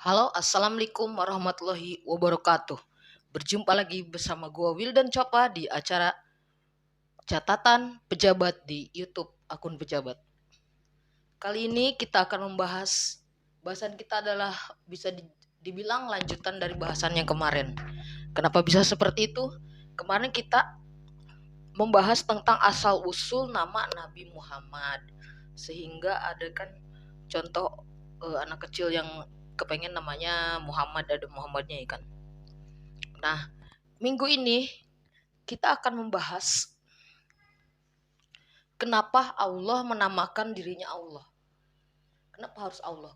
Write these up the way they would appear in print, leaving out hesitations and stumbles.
Halo, assalamualaikum warahmatullahi wabarakatuh. Berjumpa lagi bersama gua Wildan Copa di acara catatan pejabat di YouTube akun pejabat. Kali ini kita akan membahas bahasan kita adalah bisa dibilang lanjutan dari bahasan yang kemarin. Kenapa bisa seperti itu? Kemarin kita membahas tentang asal usul nama Nabi Muhammad, sehingga ada kan contoh anak kecil yang kepengen namanya Muhammad, ada Muhammadnya ya kan. Nah, minggu ini kita akan membahas kenapa Allah menamakan dirinya Allah. Kenapa harus Allah?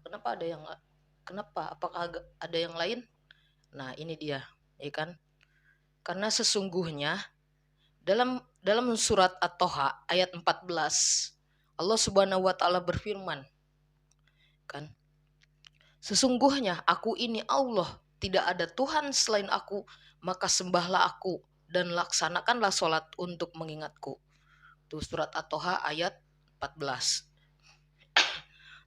Kenapa? Apakah ada yang lain? Nah, ini dia, ya kan? Karena sesungguhnya dalam surat At-Toha ayat 14 Allah Subhanahu wa taala berfirman, kan? Sesungguhnya aku ini Allah, tidak ada Tuhan selain aku, maka sembahlah aku dan laksanakanlah sholat untuk mengingatku. Itu surat At-Toha ayat 14.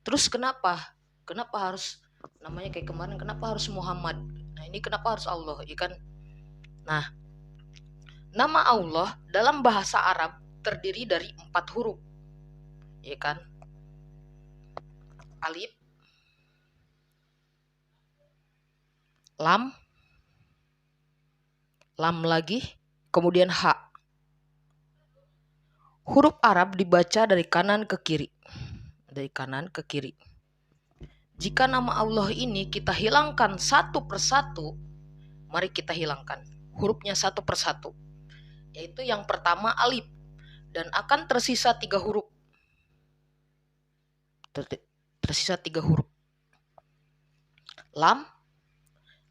Terus kenapa? Kenapa harus namanya kayak kemarin, kenapa harus Muhammad? Nah, ini kenapa harus Allah, ya kan? Nah, nama Allah dalam bahasa Arab terdiri dari 4 huruf. Ya kan? Alif, lam, lam lagi, kemudian ha. Huruf Arab dibaca dari kanan ke kiri. Dari kanan ke kiri. Jika nama Allah ini kita hilangkan satu persatu, mari kita hilangkan hurufnya satu persatu. Yaitu yang pertama alif, dan akan tersisa 3 huruf. Tersisa 3 huruf. Lam,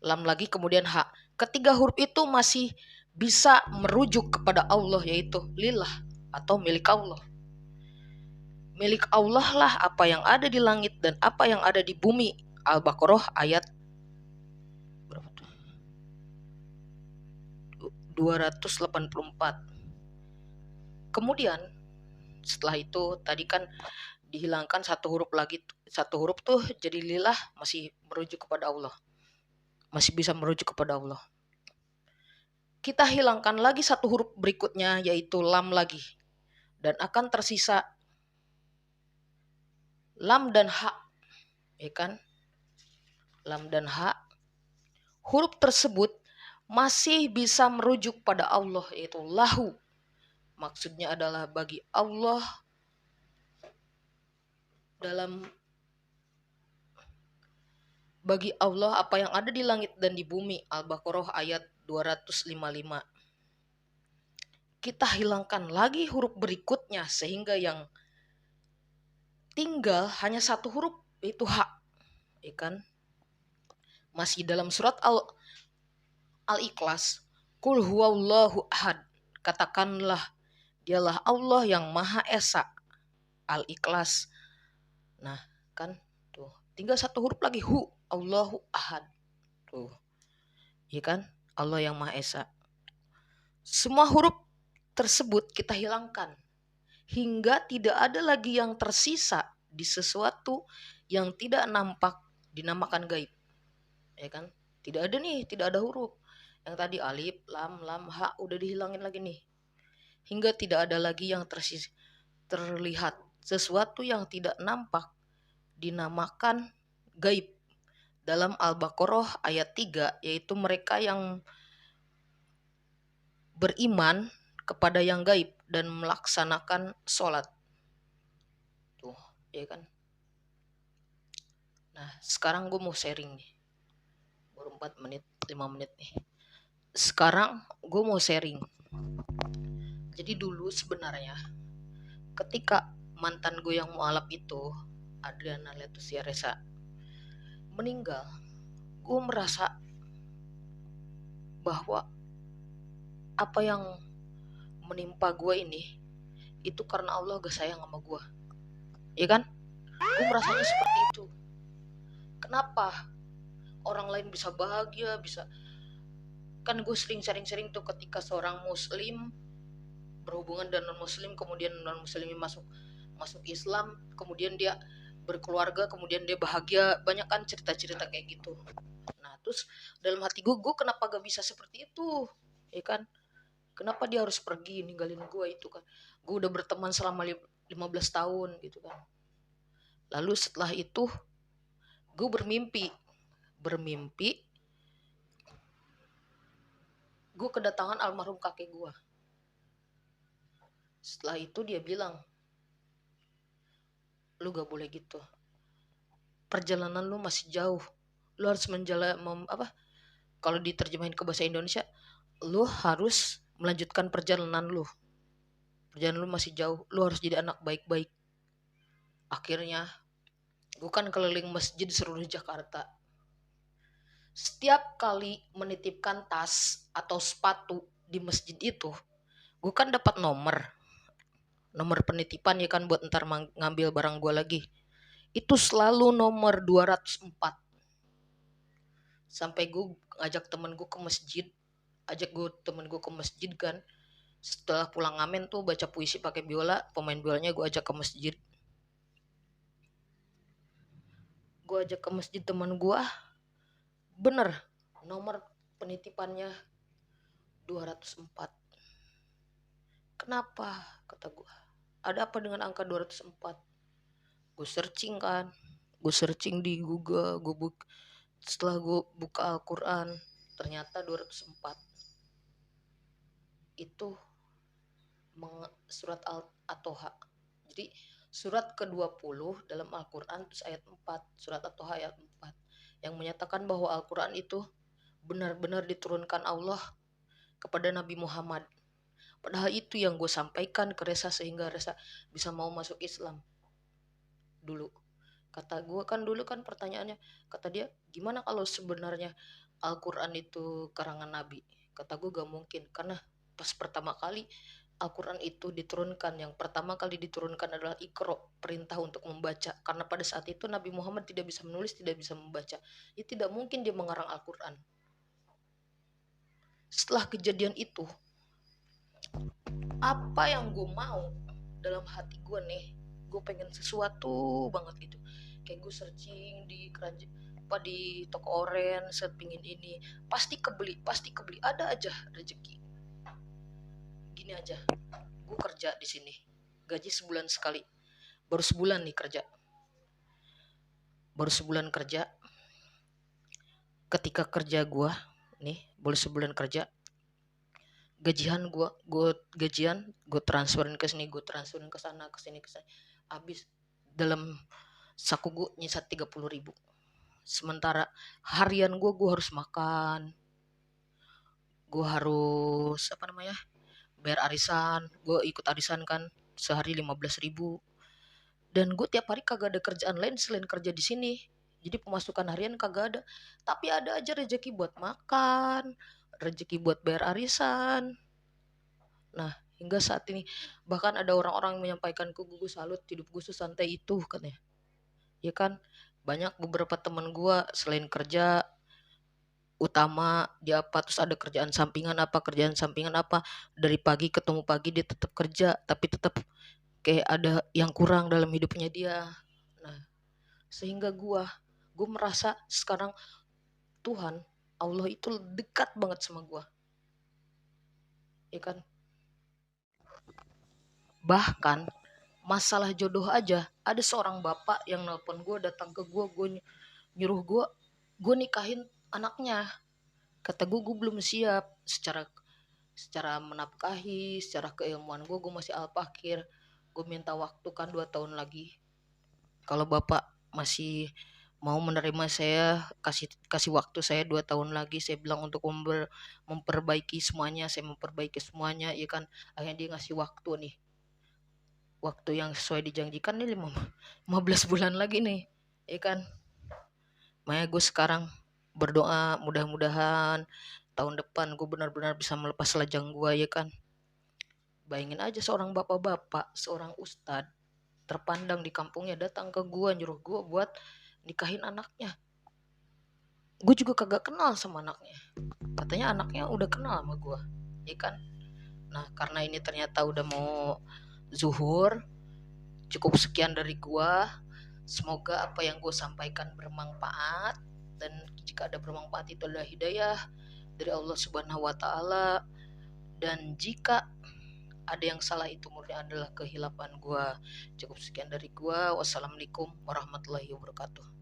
lam lagi, kemudian ha. Ketiga huruf itu masih bisa merujuk kepada Allah, yaitu lillah atau milik Allah. Milik Allah lah apa yang ada di langit dan apa yang ada di bumi. Al-Baqarah ayat 284. Kemudian setelah itu tadi kan dihilangkan satu huruf lagi. Satu huruf tuh jadi lillah, masih merujuk kepada Allah. Masih bisa merujuk kepada Allah. Kita hilangkan lagi satu huruf berikutnya, yaitu lam lagi. Dan akan tersisa lam dan ha, ya kan? Lam dan ha. Huruf tersebut masih bisa merujuk pada Allah, yaitu lahu. Maksudnya adalah bagi Allah bagi Allah apa yang ada di langit dan di bumi. Al-Baqarah ayat 255. Kita hilangkan lagi huruf berikutnya sehingga yang tinggal hanya satu huruf, yaitu ha, ya kan? Masih dalam surat Al-Ikhlas, Qul huwallahu ahad, katakanlah dialah Allah yang Maha Esa. Al-Ikhlas. Nah, kan tuh tinggal satu huruf lagi, hu, Allahu ahad. Tuh, ya kan? Allah yang Maha Esa. Semua huruf tersebut kita hilangkan hingga tidak ada lagi yang tersisa di sesuatu yang tidak nampak, dinamakan gaib, ya kan? Tidak ada nih, tidak ada huruf yang tadi alif, lam, ha udah dihilangin lagi nih, hingga tidak ada lagi yang terlihat. Sesuatu yang tidak nampak dinamakan gaib dalam Al-Baqarah ayat 3, yaitu mereka yang beriman kepada yang gaib dan melaksanakan sholat. Tuh, ya kan? Nah, sekarang gue mau sharing nih. Baru 4 menit, 5 menit nih. Sekarang gue mau sharing. Jadi dulu sebenarnya ketika mantan gue yang mualaf itu, Adriana Letusia Reza, meninggal, gue merasa bahwa apa yang menimpa gue ini itu karena Allah gak sayang sama gue, ya kan? Gue merasanya seperti itu. Kenapa orang lain bisa bahagia, bisa, kan gue sering sharing tuh ketika seorang muslim berhubungan dengan non muslim, kemudian non muslimnya masuk Islam, kemudian dia berkeluarga, kemudian dia bahagia, banyak kan cerita-cerita kayak gitu. Nah terus dalam hati gue kenapa gak bisa seperti itu, ya kan? Kenapa dia harus pergi ninggalin gue itu kan? Gue udah berteman selama 15 tahun gitu kan. Lalu setelah itu gue bermimpi gue kedatangan almarhum kakek gue. Setelah itu dia bilang, lu gak boleh gitu, perjalanan lu masih jauh, lu harus kalau diterjemahin ke bahasa Indonesia, lu harus melanjutkan perjalanan lu masih jauh, lu harus jadi anak baik-baik. Akhirnya gue kan keliling masjid seluruh Jakarta. Setiap kali menitipkan tas atau sepatu di masjid itu, gue kan dapat nomor penitipan ya kan, buat ntar ngambil barang gue lagi. Itu selalu nomor 204. Sampai gue ajak temen gue ke masjid kan. Setelah pulang ngamen tuh baca puisi pakai biola, pemain biolanya gue ajak ke masjid. Gue ajak ke masjid teman gue, bener nomor penitipannya 204. Kenapa? Kata gue, ada apa dengan angka 204? Gue searching di Google, setelah gue buka Al-Quran, ternyata 204 itu surat At-Toha. Jadi surat ke-20 dalam Al-Quran, terus ayat 4, surat At-Toha ayat 4, yang menyatakan bahwa Al-Quran itu benar-benar diturunkan Allah kepada Nabi Muhammad. Padahal itu yang gue sampaikan ke Resa sehingga Resa bisa mau masuk Islam dulu. Kata gue kan dulu kan pertanyaannya, kata dia, gimana kalau sebenarnya Al-Quran itu karangan Nabi? Kata gue gak mungkin, karena pas pertama kali Al-Quran itu diturunkan, yang pertama kali diturunkan adalah Iqra, perintah untuk membaca. Karena pada saat itu Nabi Muhammad tidak bisa menulis, tidak bisa membaca. Ya tidak mungkin dia mengarang Al-Quran. Setelah kejadian itu, apa yang gue mau dalam hati gue nih, gue pengen sesuatu banget gitu. Kayak gue searching di di toko oren, pingin ini, pasti kebeli, ada aja rezeki. Gini aja, gue kerja di sini, gaji sebulan sekali, baru sebulan kerja. Ketika kerja gue nih, boleh sebulan kerja, gajian gue transferin ke sini, gue transferin ke sana, ke sini. Habis dalam saku gue nyisa 30.000. Sementara harian gue harus makan, gue harus bayar arisan, gue ikut arisan kan, sehari 15.000. Dan gue tiap hari kagak ada kerjaan lain selain kerja di sini. Jadi pemasukan harian kagak ada, tapi ada aja rezeki buat makan, rezeki buat bayar arisan. Nah, hingga saat ini bahkan ada orang-orang menyampaikan ke gue, salut, hidup gue sesantai itu katanya. Ya kan, banyak beberapa teman gue selain kerja utama dia terus ada kerjaan sampingan apa, dari pagi ketemu pagi dia tetap kerja, tapi tetap kayak ada yang kurang dalam hidupnya dia. Nah, sehingga gue merasa sekarang Tuhan Allah itu dekat banget sama gue, ya kan. Bahkan masalah jodoh aja, ada seorang bapak yang nelpon gue, datang ke gue nyuruh gue nikahin anaknya. Kata gue belum siap secara menafkahi, secara keilmuan gue masih al-fakir. Gue minta waktu kan 2 tahun lagi. Kalau bapak masih mau menerima saya, kasih waktu saya 2 tahun lagi. Saya bilang untuk memperbaiki semuanya, ya kan. Akhirnya dia ngasih waktu nih, waktu yang sesuai dijanjikan nih, 15 bulan lagi nih, ya kan. Makanya gue sekarang berdoa mudah-mudahan tahun depan gue benar-benar bisa melepas lajang gue, ya kan. Bayangin aja seorang bapak-bapak, seorang ustadz terpandang di kampungnya datang ke gue, nyuruh gue buat nikahin anaknya. Gue juga kagak kenal sama anaknya, katanya anaknya udah kenal sama gue, ya kan. Nah, karena ini ternyata udah mau zuhur, cukup sekian dari gue. Semoga apa yang gue sampaikan bermanfaat, dan jika ada bermanfaat itu adalah hidayah dari Allah Subhanahu wa taala, dan jika ada yang salah itu murni adalah kehilapan gue. Cukup sekian dari gue. Wassalamualaikum warahmatullahi wabarakatuh.